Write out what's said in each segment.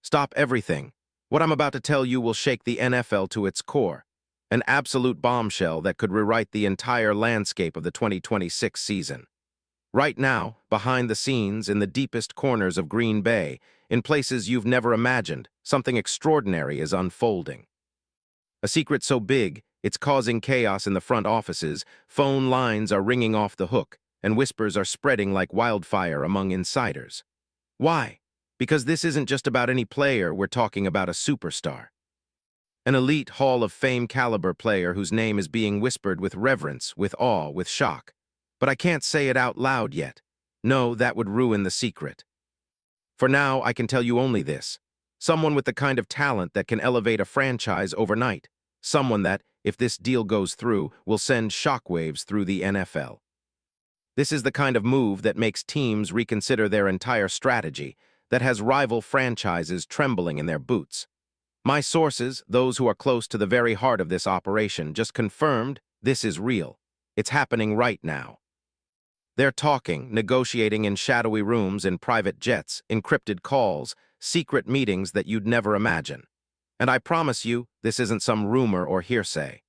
Stop everything. What I'm about to tell you will shake the NFL to its core. An absolute bombshell that could rewrite the entire landscape of the 2026 season. Right now, behind the scenes, in the deepest corners of Green Bay, in places you've never imagined, something extraordinary is unfolding. A secret so big, it's causing chaos in the front offices, phone lines are ringing off the hook, and whispers are spreading like wildfire among insiders. Why? Because this isn't just about any player, we're talking about a superstar. An elite Hall of Fame caliber player whose name is being whispered with reverence, with awe, with shock. But I can't say it out loud yet. No, that would ruin the secret. For now, I can tell you only this. Someone with the kind of talent that can elevate a franchise overnight. Someone that, if this deal goes through, will send shockwaves through the NFL. This is the kind of move that makes teams reconsider their entire strategy, that has rival franchises trembling in their boots. My sources, those who are close to the very heart of this operation, just confirmed this is real. It's happening right now. They're talking, negotiating in shadowy rooms, in private jets, encrypted calls, secret meetings that you'd never imagine. And I promise you, this isn't some rumor or hearsay.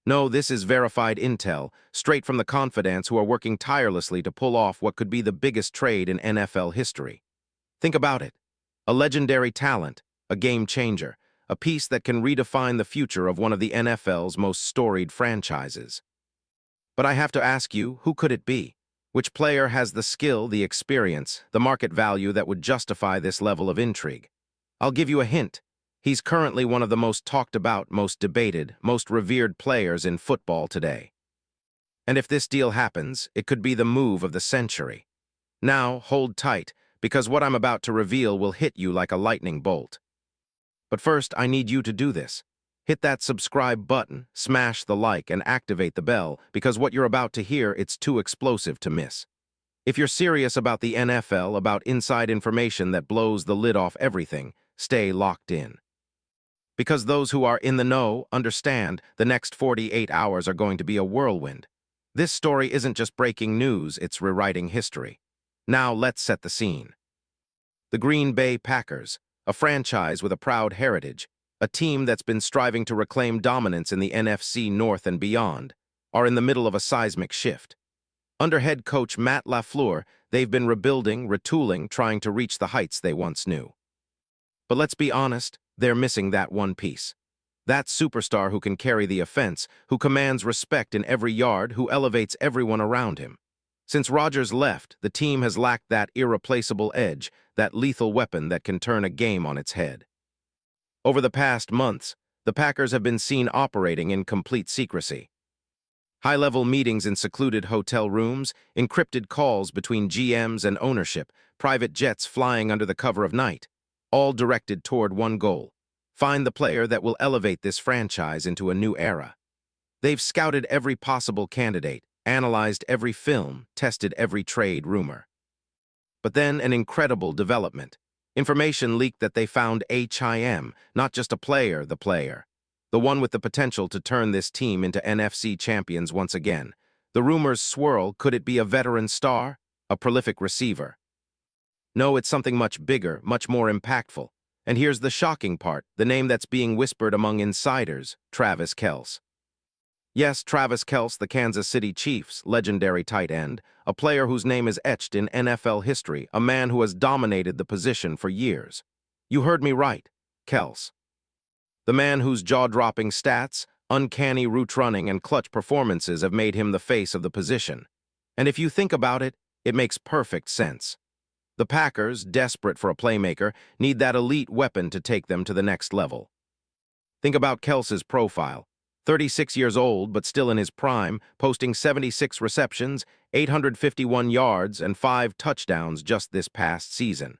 No, this is verified intel, straight from the confidants who are working tirelessly to pull off what could be the biggest trade in NFL history. Think about it. A legendary talent, a game changer, a piece that can redefine the future of one of the NFL's most storied franchises. But I have to ask you, who could it be? Which player has the skill, the experience, the market value that would justify this level of intrigue? I'll give you a hint. He's currently one of the most talked about, most debated, most revered players in football today. And if this deal happens, it could be the move of the century. Now, hold tight, because what I'm about to reveal will hit you like a lightning bolt. But first, I need you to do this. Hit that subscribe button, smash the like, and activate the bell, because what you're about to hear, it's too explosive to miss. If you're serious about the NFL, about inside information that blows the lid off everything, stay locked in. Because those who are in the know understand the next 48 hours are going to be a whirlwind. This story isn't just breaking news, it's rewriting history. Now let's set the scene. The Green Bay Packers, a franchise with a proud heritage, a team that's been striving to reclaim dominance in the NFC North and beyond, are in the middle of a seismic shift. Under head coach Matt LaFleur, they've been rebuilding, retooling, trying to reach the heights they once knew. But let's be honest, they're missing that one piece. That superstar who can carry the offense, who commands respect in every yard, who elevates everyone around him. Since Rodgers left, the team has lacked that irreplaceable edge, that lethal weapon that can turn a game on its head. Over the past months, the Packers have been seen operating in complete secrecy. High-level meetings in secluded hotel rooms, encrypted calls between GMs and ownership, private jets flying under the cover of night, all directed toward one goal: find the player that will elevate this franchise into a new era. They've scouted every possible candidate, analyzed every film, tested every trade rumor. But then an incredible development. Information leaked that they found HIM, not just a player, the one with the potential to turn this team into NFC champions once again. The rumors swirl, could it be a veteran star? A prolific receiver? No, it's something much bigger, much more impactful. And here's the shocking part, the name that's being whispered among insiders: Travis Kelce. Yes, Travis Kelce, the Kansas City Chiefs' legendary tight end, a player whose name is etched in NFL history, a man who has dominated the position for years. You heard me right, Kelce. The man whose jaw-dropping stats, uncanny route running, and clutch performances have made him the face of the position. And if you think about it, it makes perfect sense. The Packers, desperate for a playmaker, need that elite weapon to take them to the next level. Think about Kelce's profile. 36 years old, but still in his prime, posting 76 receptions, 851 yards, and 5 touchdowns just this past season.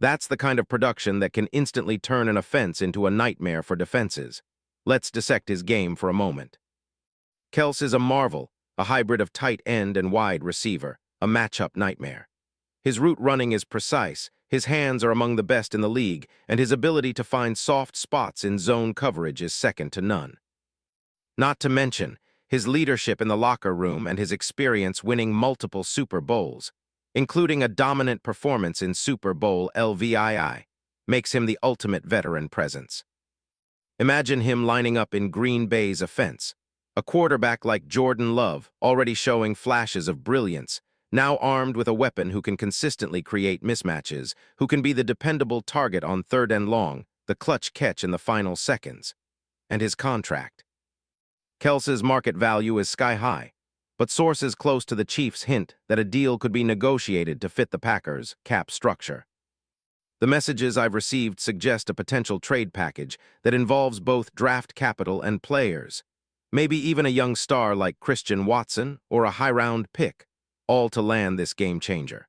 That's the kind of production that can instantly turn an offense into a nightmare for defenses. Let's dissect his game for a moment. Kelce is a marvel, a hybrid of tight end and wide receiver, a matchup nightmare. His route running is precise, his hands are among the best in the league, and his ability to find soft spots in zone coverage is second to none. Not to mention his leadership in the locker room and his experience winning multiple Super Bowls, including a dominant performance in Super Bowl LVII. makes him the ultimate veteran presence. Imagine him lining up in Green Bay's offense. A quarterback like Jordan Love, already showing flashes of brilliance, now armed with a weapon who can consistently create mismatches, who can be the dependable target on third and long, the clutch catch in the final seconds. And his contract. Kelce's market value is sky-high, but sources close to the Chiefs hint that a deal could be negotiated to fit the Packers' cap structure. The messages I've received suggest a potential trade package that involves both draft capital and players, maybe even a young star like Christian Watson or a high-round pick, all to land this game-changer.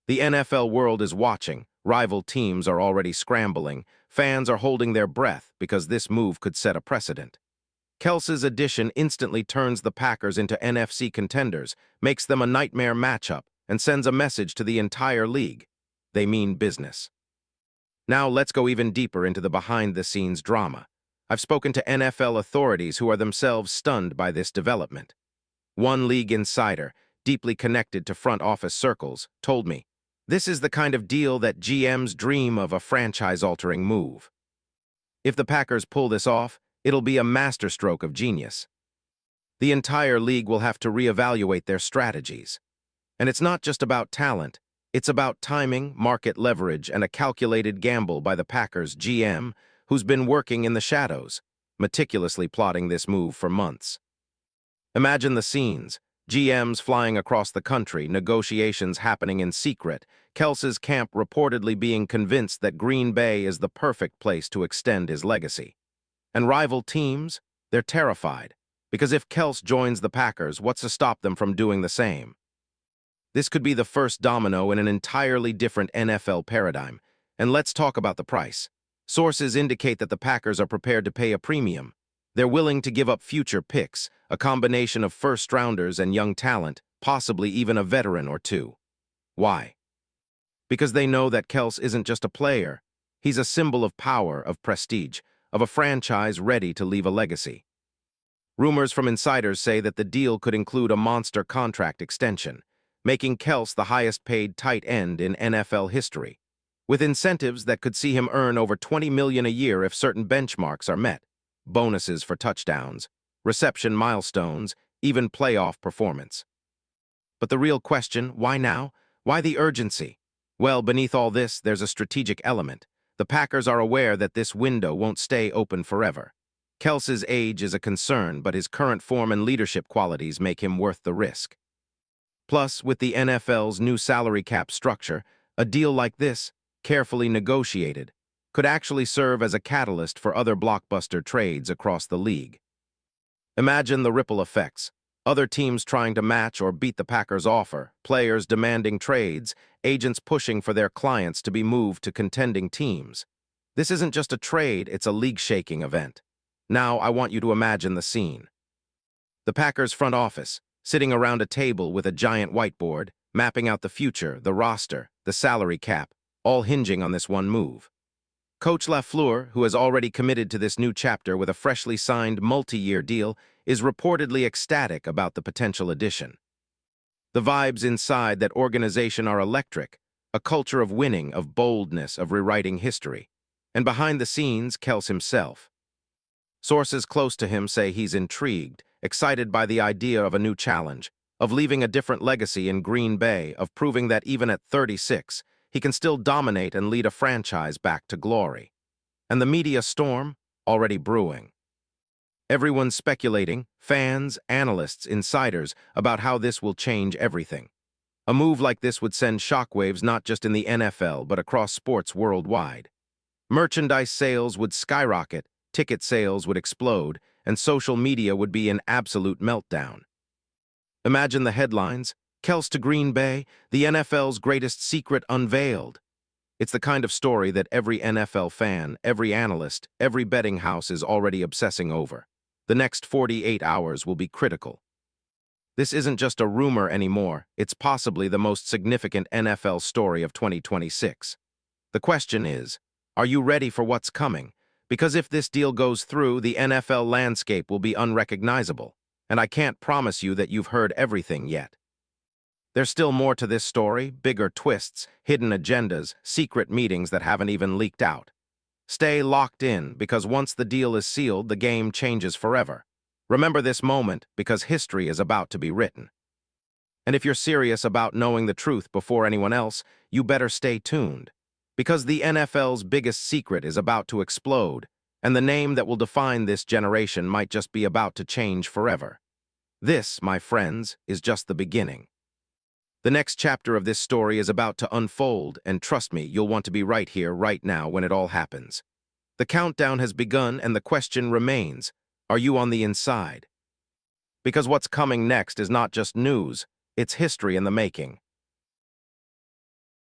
The NFL world is watching, rival teams are already scrambling, fans are holding their breath because this move could set a precedent. Kelce's addition instantly turns the Packers into NFC contenders, makes them a nightmare matchup, and sends a message to the entire league. They mean business. Now let's go even deeper into the behind-the-scenes drama. I've spoken to NFL authorities who are themselves stunned by this development. One league insider, deeply connected to front office circles, told me, "This is the kind of deal that GMs dream of, a franchise-altering move. If the Packers pull this off, it'll be a masterstroke of genius. The entire league will have to reevaluate their strategies. And it's not just about talent, it's about timing, market leverage, and a calculated gamble by the Packers' GM, who's been working in the shadows, meticulously plotting this move for months. Imagine the scenes. GMs flying across the country, negotiations happening in secret, Kelce's camp reportedly being convinced that Green Bay is the perfect place to extend his legacy. And rival teams, they're terrified, because if Kelce joins the Packers, what's to stop them from doing the same? This could be the first domino in an entirely different NFL paradigm. And let's talk about the price. Sources indicate that the Packers are prepared to pay a premium. They're willing to give up future picks, a combination of first-rounders and young talent, possibly even a veteran or two. Why? Because they know that Kelce isn't just a player. He's a symbol of power, of prestige, of a franchise ready to leave a legacy. Rumors from insiders say that the deal could include a monster contract extension, making Kelce the highest-paid tight end in NFL history, with incentives that could see him earn over $20 million a year if certain benchmarks are met, bonuses for touchdowns, reception milestones, even playoff performance. But the real question, why now? Why the urgency? Well, beneath all this, there's a strategic element. The Packers are aware that this window won't stay open forever. Kelce's age is a concern, but his current form and leadership qualities make him worth the risk. Plus, with the NFL's new salary cap structure, a deal like this, carefully negotiated, could actually serve as a catalyst for other blockbuster trades across the league. Imagine the ripple effects. Other teams trying to match or beat the Packers' offer, players demanding trades, agents pushing for their clients to be moved to contending teams. This isn't just a trade, it's a league-shaking event. Now I want you to imagine the scene. The Packers' front office, sitting around a table with a giant whiteboard, mapping out the future, the roster, the salary cap, all hinging on this one move. Coach LaFleur, who has already committed to this new chapter with a freshly signed multi-year deal, is reportedly ecstatic about the potential addition. The vibes inside that organization are electric, a culture of winning, of boldness, of rewriting history. And behind the scenes, Kelce himself. Sources close to him say he's intrigued, excited by the idea of a new challenge, of leaving a different legacy in Green Bay, of proving that even at 36, he can still dominate and lead a franchise back to glory. And the media storm, already brewing. Everyone's speculating, fans, analysts, insiders, about how this will change everything. A move like this would send shockwaves not just in the NFL, but across sports worldwide. Merchandise sales would skyrocket, ticket sales would explode, and social media would be an absolute meltdown. Imagine the headlines: Kelce to Green Bay, the NFL's greatest secret unveiled. It's the kind of story that every NFL fan, every analyst, every betting house is already obsessing over. The next 48 hours will be critical. This isn't just a rumor anymore, it's possibly the most significant NFL story of 2026. The question is, are you ready for what's coming? Because if this deal goes through, the NFL landscape will be unrecognizable, and I can't promise you that you've heard everything yet. There's still more to this story, bigger twists, hidden agendas, secret meetings that haven't even leaked out. Stay locked in, because once the deal is sealed, the game changes forever. Remember this moment, because history is about to be written. And if you're serious about knowing the truth before anyone else, you better stay tuned. Because the NFL's biggest secret is about to explode, and the name that will define this generation might just be about to change forever. This, my friends, is just the beginning. The next chapter of this story is about to unfold, and trust me, you'll want to be right here, right now, when it all happens. The countdown has begun, and the question remains, are you on the inside? Because what's coming next is not just news, it's history in the making.